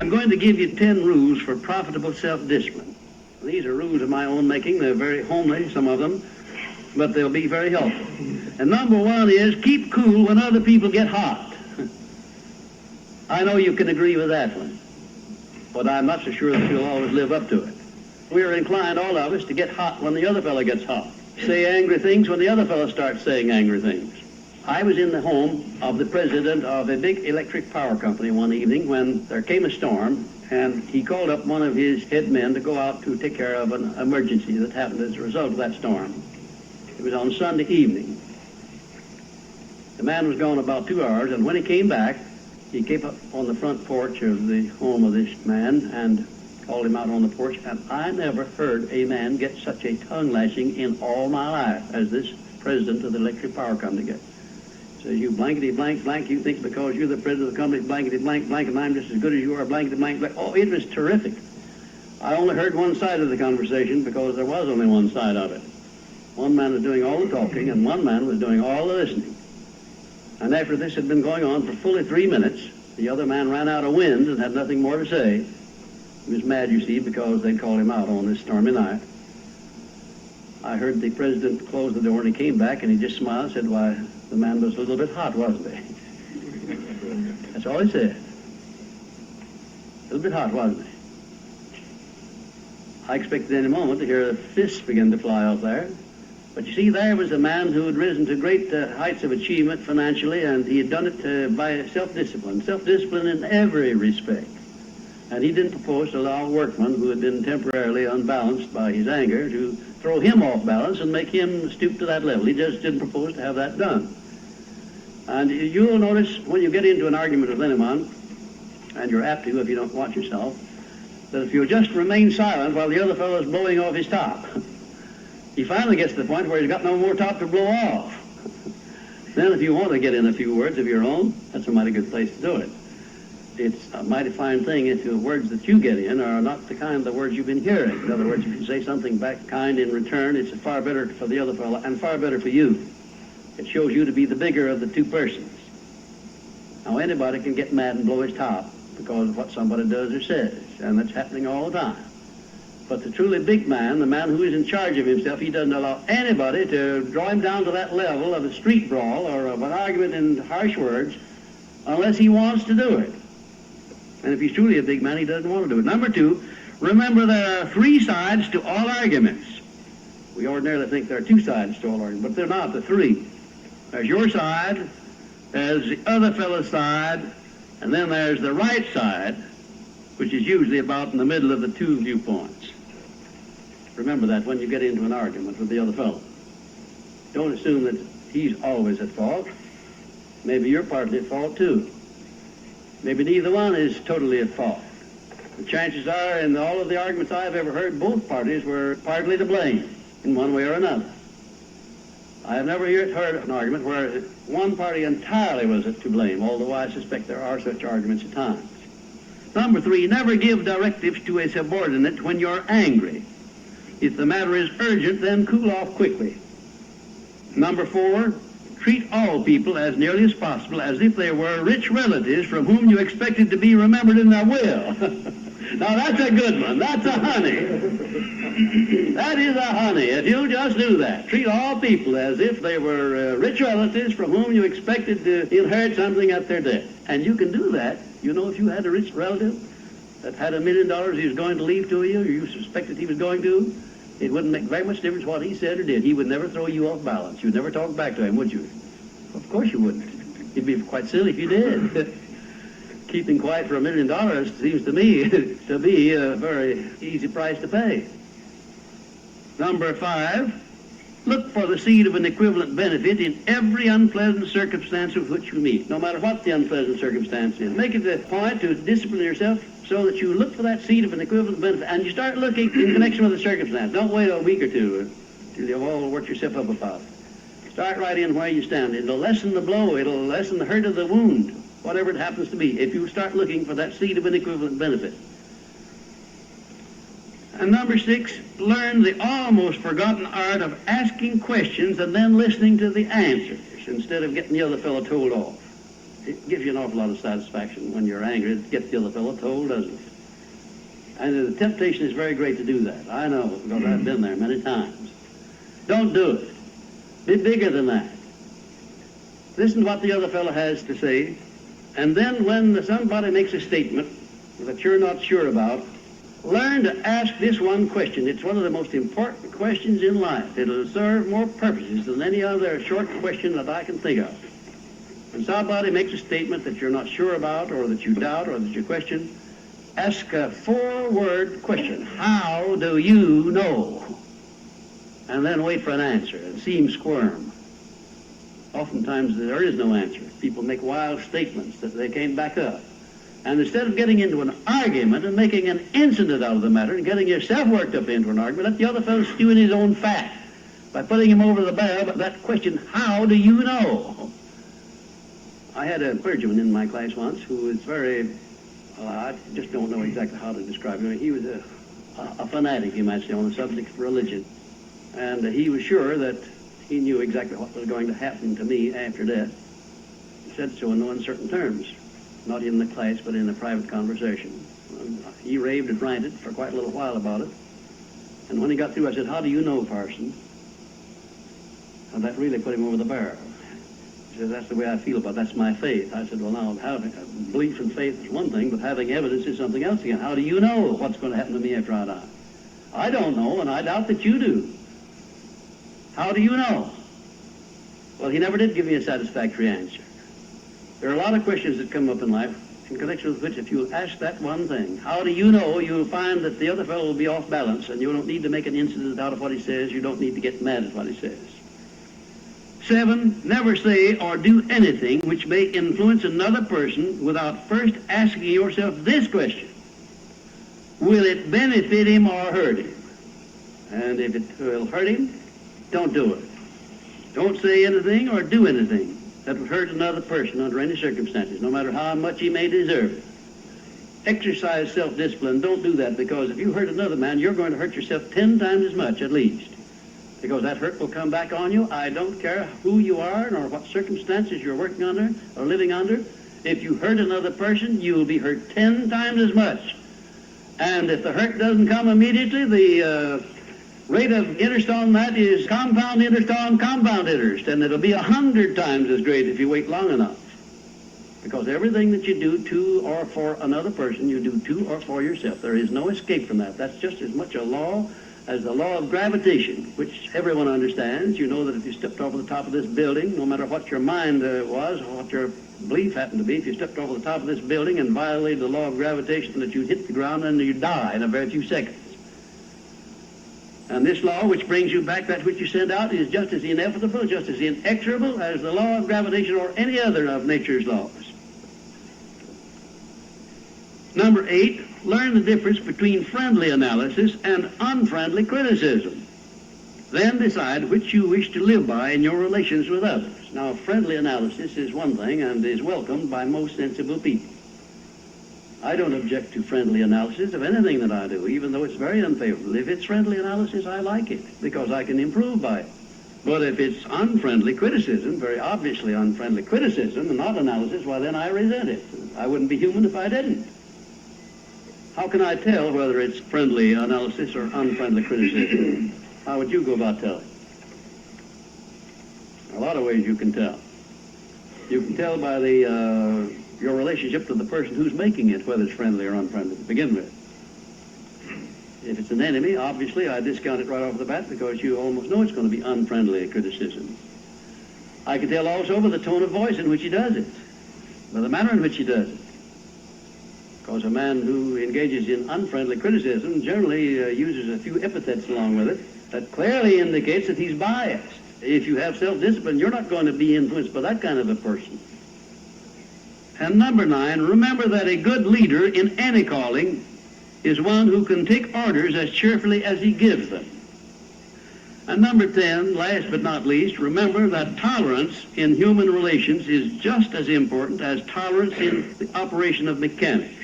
I'm going to give you 10 rules for profitable self-discipline. These are rules of my own making. They're very homely, some of them, but they'll be very helpful. And number one is keep cool when other people get hot. I know you can agree with that one, but I'm not so sure that you'll always live up to it. We're inclined, all of us, to get hot when the other fellow gets hot. Say angry things when the other fellow starts saying angry things. I was in the home of the president of a big electric power company one evening when there came a storm, and he called up one of his head men to go out to take care of an emergency that happened as a result of that storm. It was on Sunday evening. The man was gone about 2 hours, and when he came back, he came up on the front porch of the home of this man and called him out on the porch, and I never heard a man get such a tongue lashing in all my life as this president of the electric power company gets. Says, you blankety blank blank, you think because you're the president of the company, blankety blank blank, and I'm just as good as you are, blankety blank blank. Oh, it was terrific. I only heard one side of the conversation because there was only one side of it. One man was doing all the talking, and one man was doing all the listening. And after this had been going on for fully 3 minutes, the other man ran out of wind and had nothing more to say. He was mad, you see, because they'd called him out on this stormy night. I heard the president close the door, and he came back, and he just smiled and said, why, the man was a little bit hot, wasn't he? That's all he said. A little bit hot, wasn't he? I expected any moment to hear the fists begin to fly out there. But you see, there was a man who had risen to great heights of achievement financially, and he had done it by self-discipline in every respect. And he didn't propose to allow a workman who had been temporarily unbalanced by his anger to throw him off balance and make him stoop to that level. He just didn't propose to have that done. And you'll notice when you get into an argument with anyone, and you're apt to if you don't watch yourself, that if you just remain silent while the other fellow is blowing off his top, he finally gets to the point where he's got no more top to blow off. Then if you want to get in a few words of your own, that's a mighty good place to do it. It's a mighty fine thing if the words that you get in are not the kind of the words you've been hearing. In other words, if you say something back kind in return, it's far better for the other fellow and far better for you. It shows you to be the bigger of the two persons. Now, anybody can get mad and blow his top because of what somebody does or says, and that's happening all the time. But the truly big man, the man who is in charge of himself, he doesn't allow anybody to draw him down to that level of a street brawl or of an argument in harsh words unless he wants to do it. And if he's truly a big man, he doesn't want to do it. Number two, remember there are 3 sides to all arguments. We ordinarily think there are 2 sides to all arguments, but they're not, the 3. There's your side, there's the other fellow's side, and then there's the right side, which is usually about in the middle of the 2 viewpoints. Remember that when you get into an argument with the other fellow. Don't assume that he's always at fault. Maybe you're partly at fault too. Maybe neither one is totally at fault. The chances are, in all of the arguments I've ever heard, both parties were partly to blame in one way or another. I have never heard an argument where one party entirely was to blame, although I suspect there are such arguments at times. Number 3, never give directives to a subordinate when you're angry. If the matter is urgent, then cool off quickly. Number 4, treat all people as nearly as possible as if they were rich relatives from whom you expected to be remembered in their will. Now that's a good one. That's a honey. That is a honey. If you just do that, treat all people as if they were rich relatives from whom you expected to inherit something at their death. And you can do that. You know, if you had a rich relative that had $1 million he was going to leave to you, or you suspected he was going to, it wouldn't make very much difference what he said or did. He would never throw you off balance. You'd never talk back to him, would you? Of course you wouldn't. You'd be quite silly if you did. Keeping quiet for $1 million seems to me to be a very easy price to pay. Number 5, look for the seed of an equivalent benefit in every unpleasant circumstance with which you meet, no matter what the unpleasant circumstance is. Make it a point to discipline yourself so that you look for that seed of an equivalent benefit, and you start looking in connection with the circumstance. Don't wait a week or two till you've all worked yourself up about it. Start right in where you stand. It'll lessen the blow. It'll lessen the hurt of the wound, whatever it happens to be, if you start looking for that seed of an equivalent benefit. And number 6, learn the almost forgotten art of asking questions and then listening to the answers instead of getting the other fellow told off. It gives you an awful lot of satisfaction when you're angry. It gets the other fellow told, doesn't it? And the temptation is very great to do that. I know, because I've been there many times. Don't do it. Be bigger than that. Listen to what the other fellow has to say, and then when somebody makes a statement that you're not sure about, learn to ask this one question. It's one of the most important questions in life. It'll serve more purposes than any other short question that I can think of. When somebody makes a statement that you're not sure about, or that you doubt, or that you question, ask a 4-word question. How do you know? And then wait for an answer and see him squirm. Oftentimes there is no answer. People make wild statements that they can't back up. And instead of getting into an argument and making an incident out of the matter and getting yourself worked up into an argument, let the other fellow stew in his own fat by putting him over the barrel. But that question, how do you know? I had a clergyman in my class once who was very, I just don't know exactly how to describe him. He was a fanatic, you might say, on the subject of religion. And he was sure that he knew exactly what was going to happen to me after death. He said so in no uncertain terms, not in the class, but in a private conversation. He raved and ranted for quite a little while about it. And when he got through, I said, how do you know, Parson? And that really put him over the barrel. He says, that's the way I feel about it. That's my faith. I said, well, now, having belief and faith is one thing, but having evidence is something else again. How do you know what's going to happen to me after I die? I don't know, and I doubt that you do. How do you know? Well, he never did give me a satisfactory answer. There are a lot of questions that come up in life in connection with which, if you'll ask that one thing, how do you know, you'll find that the other fellow will be off balance, and you don't need to make an incident out of what he says. You don't need to get mad at what he says. 7, never say or do anything which may influence another person without first asking yourself this question: will it benefit him or hurt him? And if it will hurt him, don't do it. Don't say anything or do anything that would hurt another person under any circumstances, no matter how much he may deserve it. Exercise self-discipline. Don't do that, because if you hurt another man, you're going to hurt yourself 10 times as much, at least. Because that hurt will come back on you. I don't care who you are nor what circumstances you're working under or living under. If you hurt another person, you will be hurt 10 times as much. And if the hurt doesn't come immediately, the rate of interest on that is compound interest on compound interest, and it'll be 100 times as great if you wait long enough. Because everything that you do to or for another person, you do to or for yourself. There is no escape from that. That's just as much a law as the law of gravitation, which everyone understands. You know that if you stepped over the top of this building, no matter what your mind was or what your belief happened to be, if you stepped over the top of this building and violated the law of gravitation, that you'd hit the ground and you'd die in a very few seconds. And this law, which brings you back that which you send out, is just as inevitable, just as inexorable as the law of gravitation or any other of nature's laws. Number 8, learn the difference between friendly analysis and unfriendly criticism. Then decide which you wish to live by in your relations with others. Now, friendly analysis is one thing and is welcomed by most sensible people. I don't object to friendly analysis of anything that I do, even though it's very unfavorable. If it's friendly analysis, I like it, because I can improve by it. But if it's unfriendly criticism, very obviously unfriendly criticism, and not analysis, well, then I resent it. I wouldn't be human if I didn't. How can I tell whether it's friendly analysis or unfriendly criticism? How would you go about telling? A lot of ways you can tell. You can tell by your relationship to the person who's making it, whether it's friendly or unfriendly to begin with. If it's an enemy, obviously I discount it right off the bat, because you almost know it's going to be unfriendly criticism. I can tell also by the tone of voice in which he does it, by the manner in which he does it. Because a man who engages in unfriendly criticism generally uses a few epithets along with it that clearly indicates that he's biased. If you have self-discipline, you're not going to be influenced by that kind of a person. And number 9, remember that a good leader in any calling is one who can take orders as cheerfully as he gives them. And number 10, last but not least, remember that tolerance in human relations is just as important as tolerance in the operation of mechanics.